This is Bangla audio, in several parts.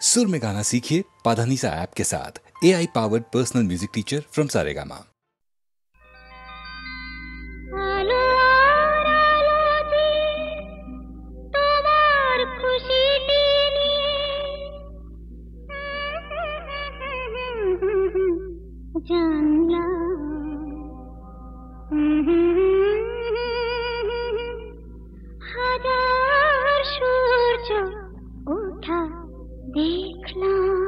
सुर में गाना सीखिए पाधानीसा ऐप के साथ। AI powered personal music teacher from Saregama. हजार सूरज उठा देखना।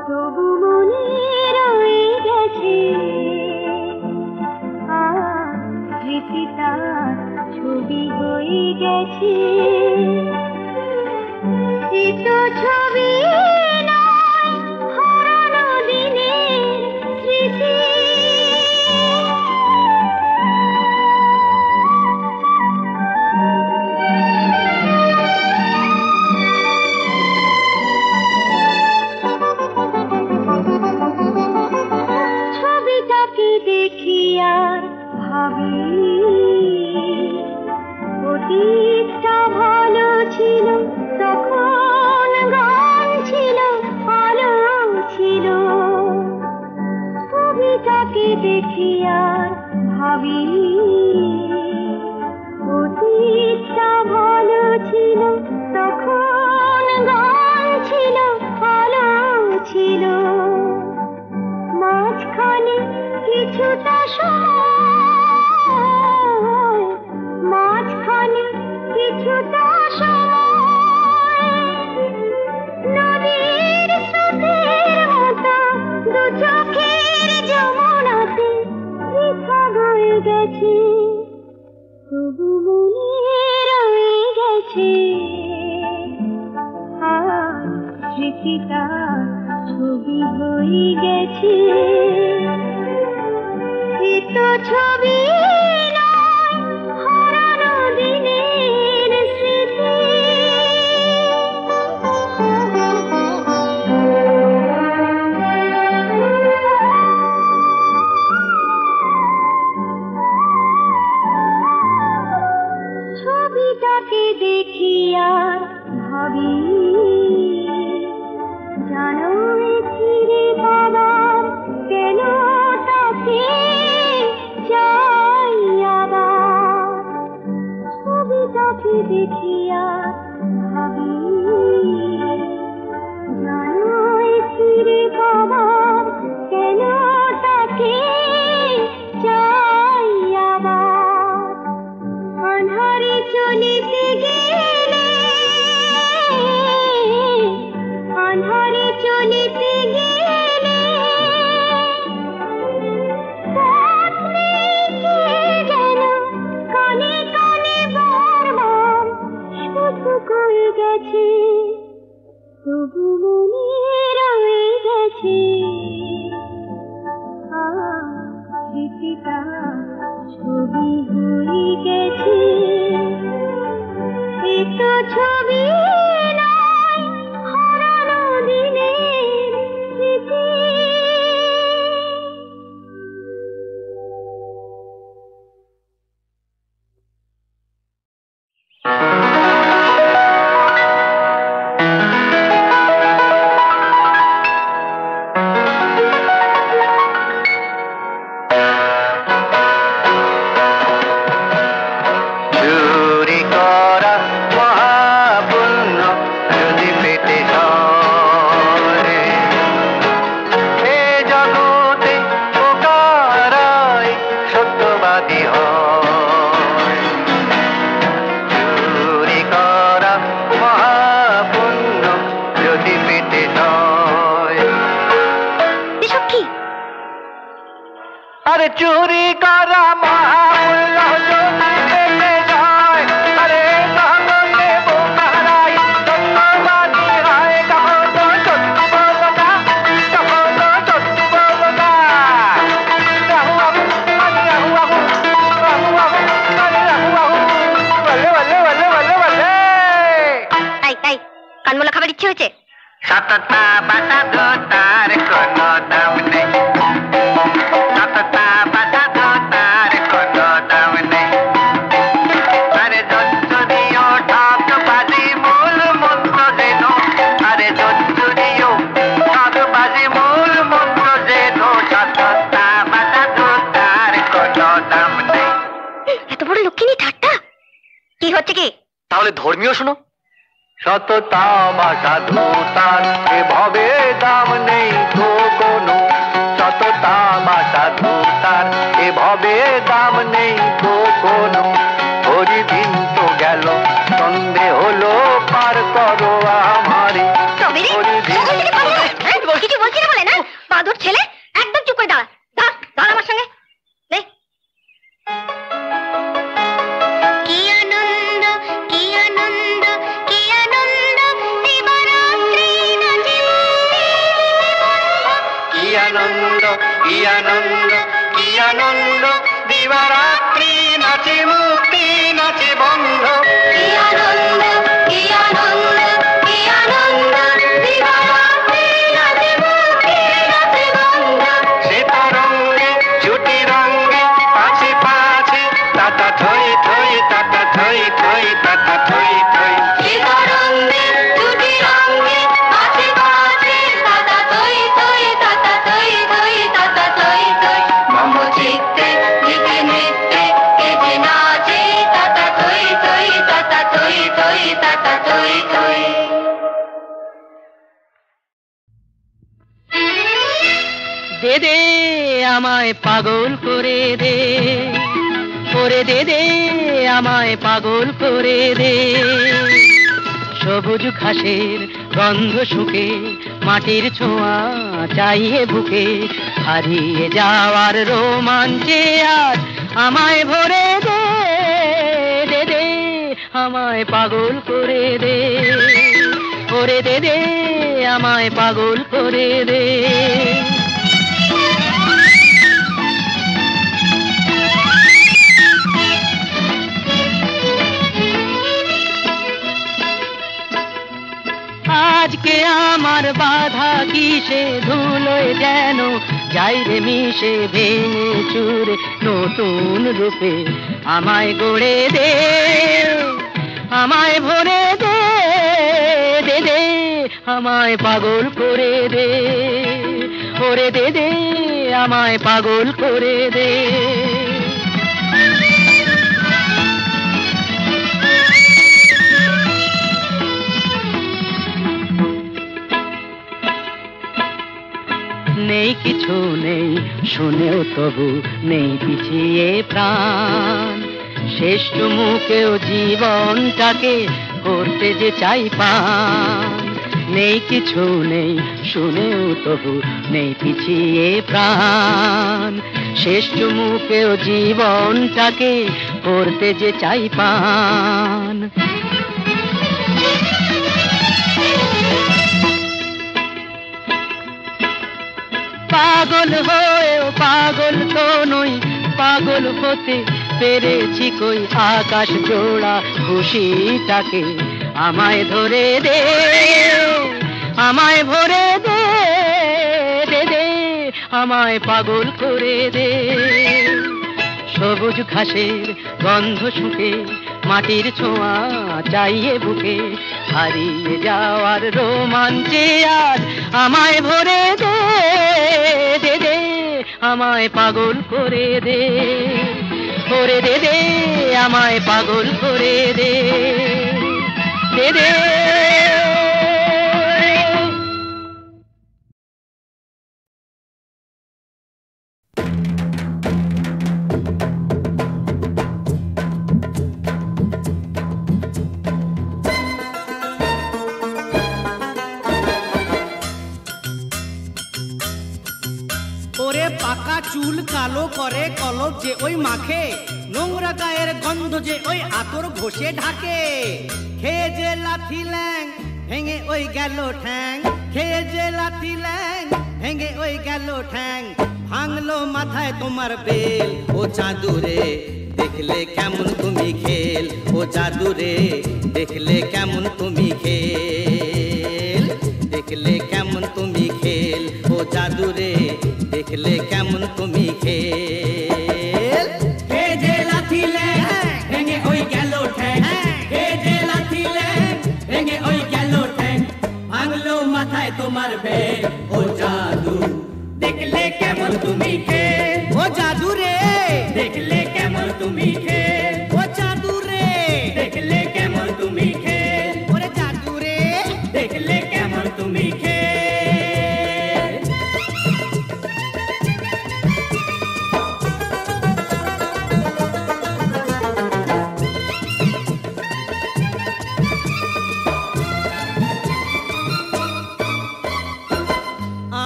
তবু গেছে এ তো ছবি নয় হারানো দিনের স্মৃতি ছবিটাকে দেখি আর ভাবি অতীতটা ভালো ছিল তখন গান ছিল আলো ছিল ছবিটাকে দেখি আর ভাবি অতীতটা ভালো ছিল তখন গান ছিল আলো ছিল মাঝখানে কিছুটা সময় মাঝখানে কিছুটা সময় নদীর স্রোতের মতো দু চোখের যমুনাতে বৃথা বয়ে গেছে তবু মনে রয়ে গেছে আর স্মৃতিটা ছবি হয়ে গেছে এ তো ছবি নয় হারানো দিনের স্মৃতি ছবিটাকে দেখি আর ভাবি জানো ফিরে পাবার কেন তাকে চাই আবার ছবিটাকে দেখি আর ভাবি জানো ফিরে পাবার কেন তাকে চাই আবার আঁধারে চলিতে গেলে আঁধারে চলিতে গেলে পথ নেই কে যেন কানে কানে বারবার শুধু কয়ে গেছে তবু মনে রয়ে গেছে স্মৃতিটা ছবি হয়ে গেছে এ তো ছবি নয় হারানো দিনের স্মৃতি अरे चोरी करा महापुल्ला যদি পেটে যায় আরে কামনে বোকারাই সত্যবাদী হয় কখন সত্যি বলো না কখন সত্যি বলো না রাহু বাবু আরে রাহু বাবু আরে রাহু বাবু বলে বলে বলে বলে বলে তাই তাই কানমোলা খাবার ইচ্ছে হয়েছে সততা বাটা দো তার কোনো দাম নেই তাহলে ধর্মীয় শোনো সততা বাসা ধূতার এভাবে দাম নেই তো কোনো সততা বাসা ধূতার এভাবে দাম নেই তো কোনো হরিদিন তো গেল সন্ধে হলো পার করো আমারে কিছু বলছি না বলে না বাদুর ছেলে একদম চুপ করে দাঁড়া দাঁড়া আমার সঙ্গে কি আনন্দ কি আনন্দ কি আনন্দ কি আনন্দ দিবারাত্রি নাচে মুক্তি নাচে বন্ধ কি আনন্দ কি আনন্দ কি আনন্দ দিবারাত্রি নাচে মুক্তি নাচে বন্ধ শ্বেতা রঙে ছুটি রঙে পাছে পাছে তাতা থই থই তাতা থই থই তাতা থই থই সীতারঙ্গে দুটি রঙে পাশে পাশে তাতা তৈ তৈ তাতা তৈ তৈ তাতা তৈ তৈ মম চিত্তে গীতে নৃত্যে কেটে নাচে তাতা তৈ তৈ তাতা তৈ তৈ তাতা তৈ তৈ দে দে আমায় পাগল করে দে করে দে দে আমায় পাগল করে দে সবুজ ঘাসের গন্ধ শুকে মাটির ছোঁয়া চাইয়ে বুকে হারিয়ে যাওয়ার রোমাঞ্চে আজ আমায় ভরে দে দে দে আমায় পাগল করে দে করে দে দে আমায় পাগল করে দে আজকে আমার বাধা কিসে ধুলোয় যেন যাই রে মিশে ভেঙে চুরে নতুন রূপে আমায় গড়ে দে আমায় ভরে দে দে দে আমায় পাগল করে দে ওরে দে দে আমায় পাগল করে দে নেই কিছু নেই শুনেও তবু নেই পিছিয়ে প্রাণ শেষ চুমুকেও জীবনটাকে করতে যে চাই পান নেই কিছু নেই শুনেও তবু নেই পিছিয়ে প্রাণ শেষ চুমুকেও জীবনটাকে করতে যে চাই পান পাগল হয়েও পাগল তো নই পাগল হতে পেরেছি কই আকাশ জোড়া খুশিটাকে আমায় ধরে দে আমায় ভরে দে দে দে আমায় পাগল করে দে সবুজ ঘাসের গন্ধ শুকে মাটির ছোঁয়া চাইয়ে বুকে হারিয়ে যাওয়ার রোমাঞ্চে আজ আমায় ভরে দে দে দে আমায় পাগল করে দে করে দে দে আমায় পাগল করে দে দে দে ওরে পাকা চুল কালো করে কলপ যে ওই মাখে নোংরা গায়ের গন্ধ যে ওই আতর ঘষে ঢাকে খেয়ে যে লাথি ল্যাং ভেঙে ওই গেল ঠ্যাং খেয়ে যে লাথি ল্যাং ভেঙে ওই গেল ঠ্যাং ভাঙলো মাথায় তোমার বেল ও চাঁদুরে দেখলে কেমন তুমি খেল ও জাদুরে দেখলে কেমন তুমি খেল দেখলে কেমন তুমি খেল ও জাদুরে দেখলে কেমন তুমি খেল হে যে লাথি ল্যাং ভেঙে ওই গেল ঠ্যাং হে যে লাথি ল্যাং ভেঙে ওই গেল ঠ্যাং ভাঙলো মাথায় তোমার বেল ও জাদু দেখলে কেমন তুমি খেল ও জাদু রে দেখলে কেমন তুমি খেল ও জাদু রে দেখলে কেমন তুমি খেল ওরে জাদু রে দেখলে কেমন তুমি খেল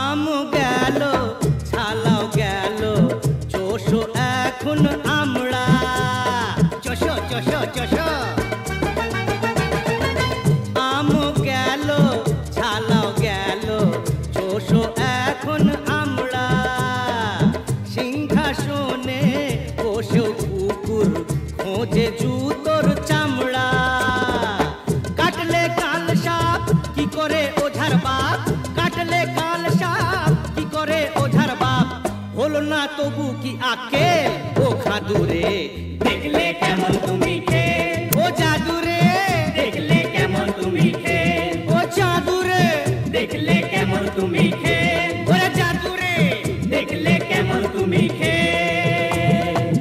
আম গেল ছালাও গেল চোষো এখন আমরা চোষো চোষো চোষো আম গেল ছালাও গেল চোষো এখন আমরা তবু কি আকেল ও খাদুরে দেখলে কেমন তুমি খেল ও জাদুরে দেখলে কেমন তুমি খেল ও জাদুরে দেখলে কেমন তুমি খেল ওরে জাদুরে দেখলে কেমন তুমি খেল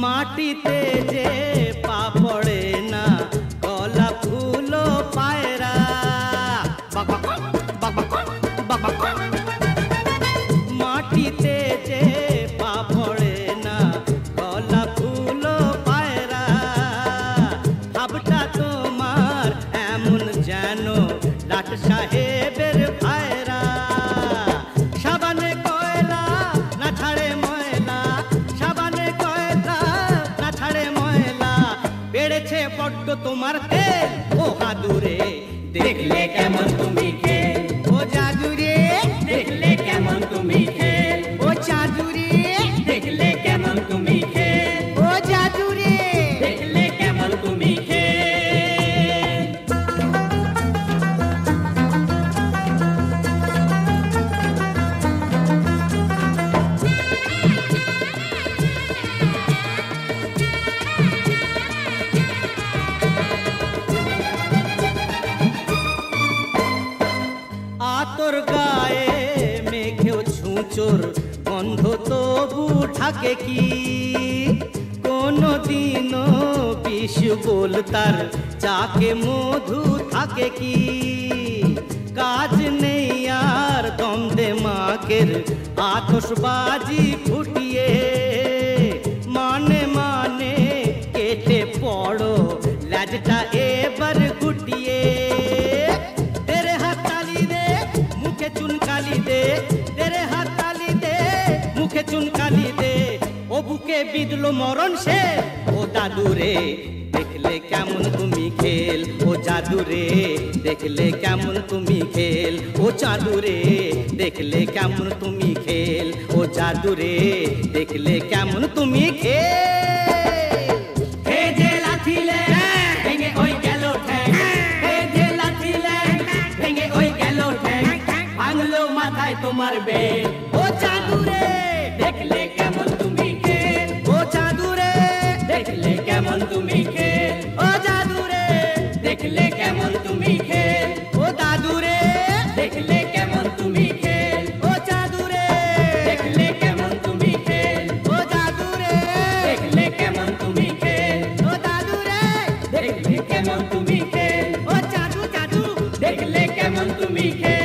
মাটিতে যে পা পড়ে না গলা ফুলো পায়রা মাটিতে যে পা পড়ে না গলা ফুলো পায়রা ভাবটা তোমার এমন যেন লাট সাহেবের ভাইরা সাবানে কয়লা না ছাড়ে ময়লা সাবানে কয়লা না ছাড়ে ময়লা বেড়েছে বড্ড তোমার তেল ও হাদুরে দেখলে কেমন তুমি খেল ও জাদুরে দেখলে কেমন তুমি খেল ও জাদুরে দেখলে কেমন তুমি খেল ও জাদুরে দেখলে কেমন তুমি খেল আতর গায়ে মেঘেও ছুঁচোর গন্ধ তবু ঢাকে কি কোনো দিনও বিষ বলতার চাকে মধু থাকে কি কাজ নেই আর দমদে মাকের আতশবাজি ফুটিয়ে মানে মানে কেটে পড়ো লাজটা এবার গুটিয়ে তেরে হাত তালি দে মুখে চুনকালি দে তেরে হাত তালি দে মুখে চুনকালি দে ও বুকে বিঁধলো মরণ সে ও দাদুরে দেখলে কেমন তুমি খেল ও জাদুরে দেখলে কেমন তুমি খেল ও জাদুরে দেখলে কেমন তুমি খেল ও জাদুরে দেখলে কেমন তুমি খেল হে যে লাথিলে ভেঙে ওই গেল ঠ্যাং হে যে লাথিলে ভেঙে ওই গেল ঠ্যাং ভাঙলো মাথায় তোমার বেল ও জাদুরে দেখলে কেমন তুমি খেল ও জাদুরে দেখলে কেমন তুমি খেল ও জাদুরে দেখলে কেমন তুমি খেল ও দাদুরে দেখলে কেমন তুমি খেল ও জাদুরে দেখলে কেমন তুমি খেল ও জাদুরে দেখলে কেমন তুমি খেল ও দাদুরে দেখলে কেমন তুমি খেল ও জাদু জাদু দেখলে কেমন তুমি খেল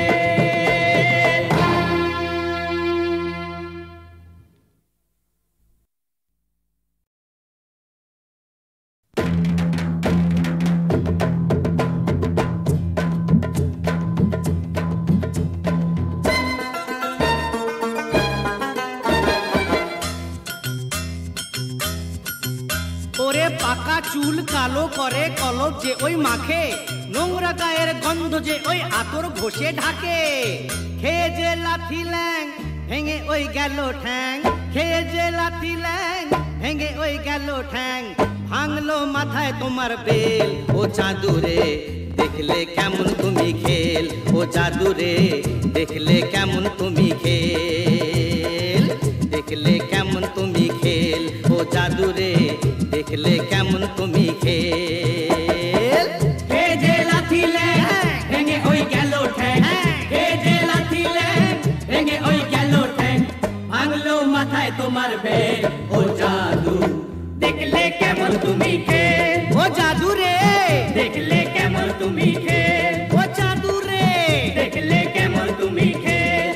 ওরে পাকা চুল কালো করে কলপ যে ওই মাখে নোংরা গায়ের গন্ধ যে ওই আতর ঘষে ঢাকে খেয়ে যে লাথি ল্যাং ভেঙে ওই গেল ঠ্যাং খেয়ে যে লাথি ল্যাং ভেঙে ওই গেল ঠ্যাং ভাঙলো মাথায় তোমার বেল ও জাদুরে দেখলে কেমন তুমি খেল ও জাদুরে দেখলে কেমন তুমি খেল দেখলে কেমন তুমি খেল ও জাদুরে দেখলে কেমন তুমি খেল হে যে লাথি ল্যাং ভেঙে ওই গেল ঠ্যাং হে যে লাথি ল্যাং ভেঙে ওই গেল ঠ্যাং ভাঙলো মাথায় তোমার বেল ও জাদু দেখলে কেমন তুমি খেল ও জাদুরে দেখলে কেমন তুমি খেল ও জাদুরে দেখলে কেমন তুমি খেল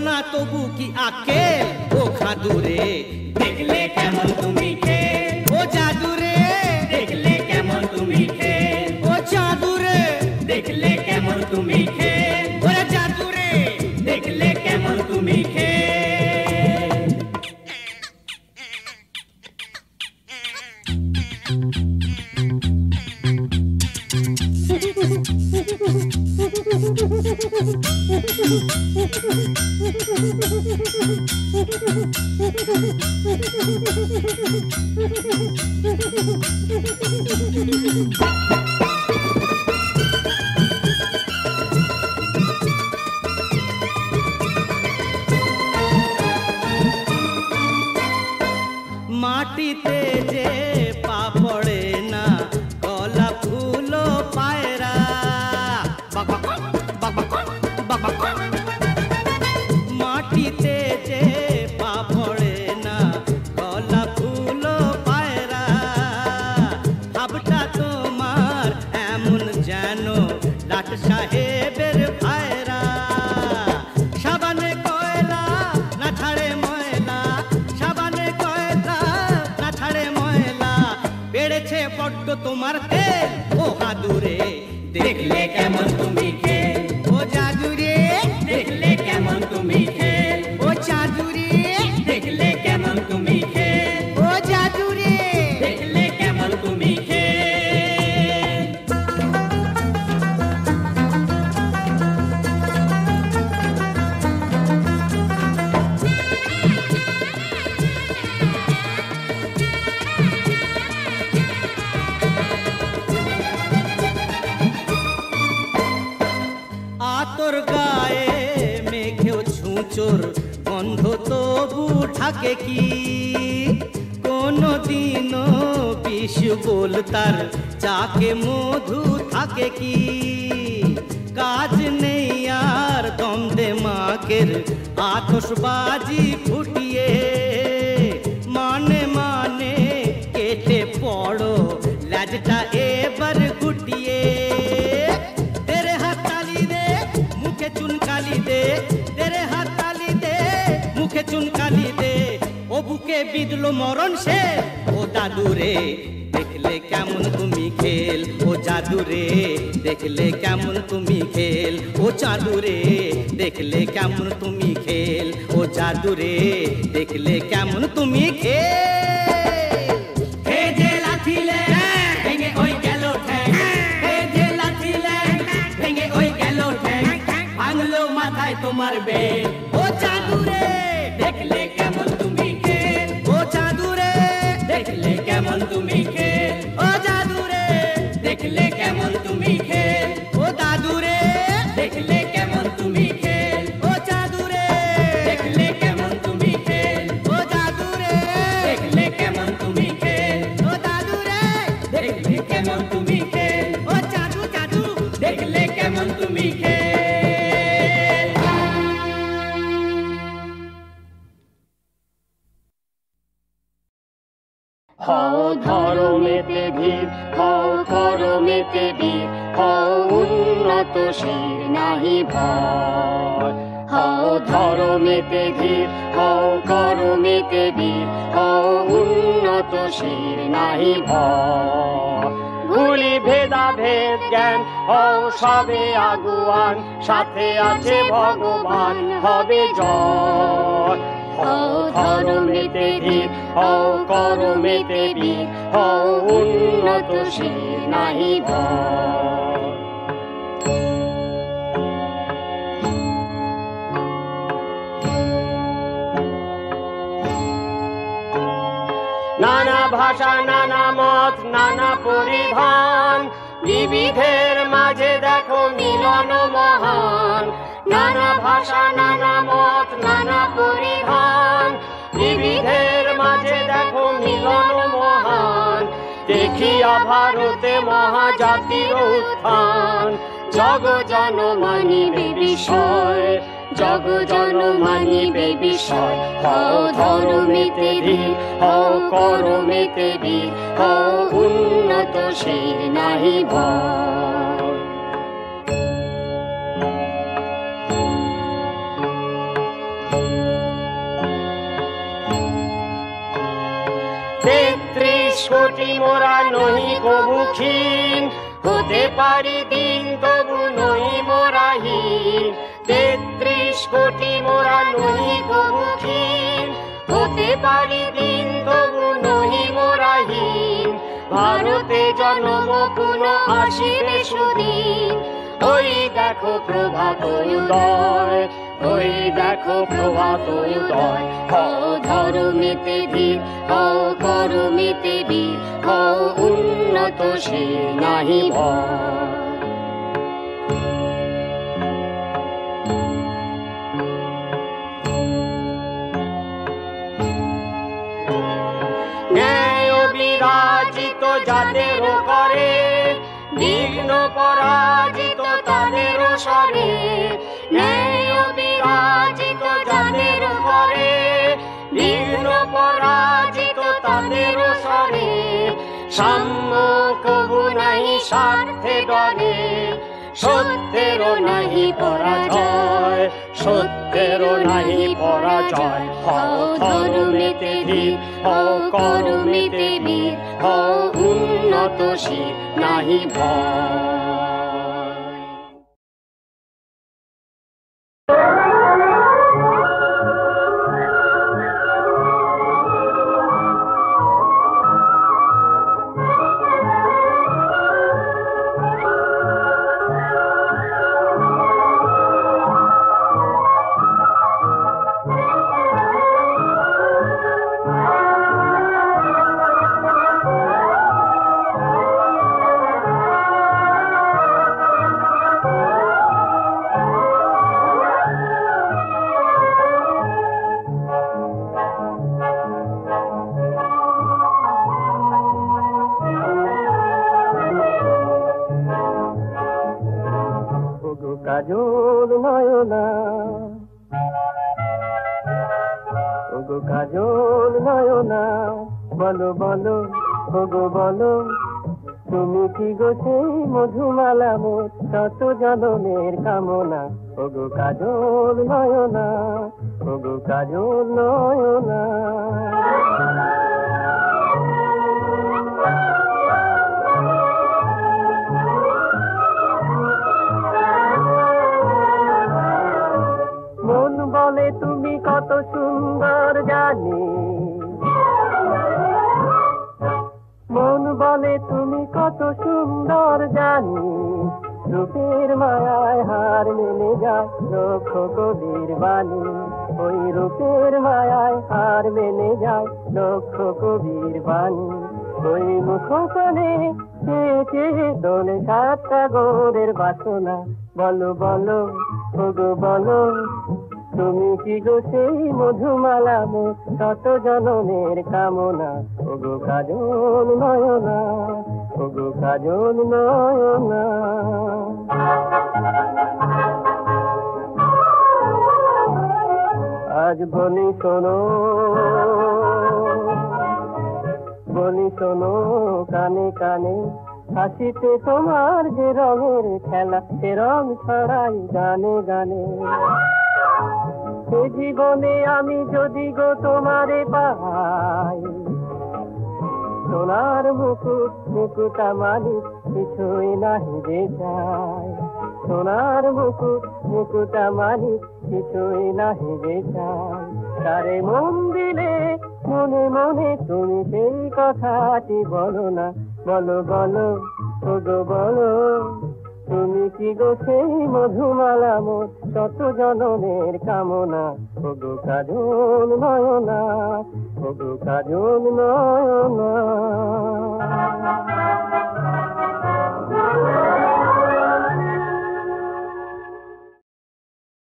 না তবু কি আকেল ও খাদুরে দেখলে কেমন তুমি খেল ও জাদুরে দেখলে কেমন তুমি খেল ও জাদুরে দেখলে কেমন তুমি খেল ওরে জাদুরে দেখলে কেমন তুমি খেল মাটিতে যে পা পড়ে না কলা ফুলো পায়রা মাটিতে যে পা পড়ে না কলা ফুলো পায়রা ভাবটা তোমার এমন যেন লাট সাহেবের ভাইরা সাবানে কয়লা না ছাড়ে ময়লা সাবানে কয়লা না ছাড়ে ময়লা বেড়েছে বড্ড তোমার তেল ও হাদুরে দেখলে কেমন তুমি খেল ও জাদুরে দেখলে কেমন তুমি খেল ও জাদুরে দেখলে কেমন তুমি খেল ও জাদুরে দেখলে কেমন তুমি খেল আতর গায়ে মেঘেও ছুঁচোর গন্ধ তবু থাকে কি কোনো দিনও বিষ বলতার চাকে মধু থাকে কি কাজ নেই আর দ্বন্দ্বে মাকের আতশবাজি ফুটিয়ে মানে মানে কেটে পড়ো লাজটা এবার গুটিয়ে तेरे हाथ ताली दे मुखे चुनकाली दे तेरे हाथ ताली दे मुखे चुनकाली दे ओ बुके बिदलो मरण से ओ दादुरे देखले केमन तुमी खेल ओ जादुरे देखले केमन तुमी खेल ओ जादुरे देखले केमन तुमी खेल ओ जादुरे देखले केमन तुमी खेल हे जे लाथिले भेंगे ओई गेलो ठेंग हे जे लाथिले भेंगे ओई गेलो ठेंग भांगलो माथाय তোমার বেল ও জাদুরে দেখলে কেমন তুমি খেল ও জাদুরে দেখলে কেমন তুমি খেল ও জাদুরে দেখলে কেমন তুমি খেল ও দাদুরে দেখলে কেমন তুমি খেল ও জাদুরে দেখলে কেমন তুমি খেল ও জাদুরে দেখলে কেমন তুমি খেল ও দাদুরে দেখলে কেমন তুমি খেল ও জাদু জাদু দেখলে কেমন তুমি খেল হও ধর্মেতে ধীর হও করমেতে বীর হও উন্নতশীল নাহি ভয় হও ধর্মেতে ধীর হও করমেতে বীর হও উন্নতশীল নাহি ভয় ভুলি ভেদা ভেদ জ্ঞান হও সবে আগুয়ান সাথে আছে ভগবান হবে জয় হও ধর্মেতে ধীর হও করমেতে বীর হও উন্নতশীল নাহি ভয় নানা ভাষা নানা মত নানা পরিধান বিবিধের মাঝে দেখো মিলন মহান নানা ভাষা নানা মত নানা পরিধান বিবিধের মাঝে দেখো মিলন মহান দেখিয়া ভারতে মহাজাতির উত্থান জগ জন মানিবে বিষয় জগ জন মানিবে বিষয় হও ধর্মেতে ধীর হও করমেতে বীর হও উন্নতশীল নাহি ভয় কোটি মোরা নহি কবু ক্ষীণ, হতে পারি দিন তবু নহি মোরা হীন। 33 কোটি মোরা নহি কবু ক্ষীণ, হতে পারি দিন তবু নহি মোরা হীন। ভারতে জন্ম পুনঃ আসিবে সুদিন, ওই দেখো প্রভাত উদয়, ওই দেখো প্রভাত উদয়। হও ধর্মেতে বীর, হও কর্মেতে বীর, হও উন্নত সে নাহি ভয়। ন্যায় বিরাজিত যাদেরও করে, বিঘ্ন পরাজিত তাদেরও সরে। ন্যায় বিরাজিত যাদেরও করে, বিঘ্ন পরাজিত তাদেরও সরে। সাম্য কবু নাহি স্বার্থে ডরে, সত্যেরও নাহি পরাজয়, সত্যেরও নাহি পরাজয়। হও ধর্মেতে ধীর, হও কর্মেতে বীর, হও উন্নত শির নাহি ভয়। কাজল নয়না, ওগো কাজল নয়না, বলো বলো ওগো বলো, তুমি কি গো সেই মধুমালা মোর শত জনমের কামনা। ওগো কাজল নয়না, ওগো কাজল নয়না। মন বলে তুমি কত সুন্দর জানি, মন বলে তুমি কত সুন্দর জানি। রূপের মায়ায় হার মেনে যায় লক্ষ কবির বাণী, ওই রূপের মায়ায় হার মেনে যায় লক্ষ কবির বাণী। ওই মুখখানে চেয়ে চেয়ে দোলে সাতটা গোরের বাসনা। বলো বলো ওগো বলো, তুমি কি গো সেই মধুমালা মোর শত জনমের কামনা। ওগো কাজল নয়না, ওগো কাজল নয়না। আজ বলি শোনো, বলি শোনো কানে কানে, হাসিতে তোমার যে রঙের খেলা, সে রং ছড়াই গানে গানে। সে জীবনে আমি যদি গো তোমারে পাই, সোনার মুকুট মুকুটা মালিক কিছুই নাহি যে চাই। সোনার মুকুট মুকুটা মালিক কিছুই নাহি যে চাই। তারে মন দিলে মনে মনে তুমি সেই কথাটি বলো না। বলো বলো ওগো বলো, তুমি কি গো সেই মধুমালা মোর শত জনমের কামনা। ওগো কাজল নয়না, ওগো কাজল নয়না।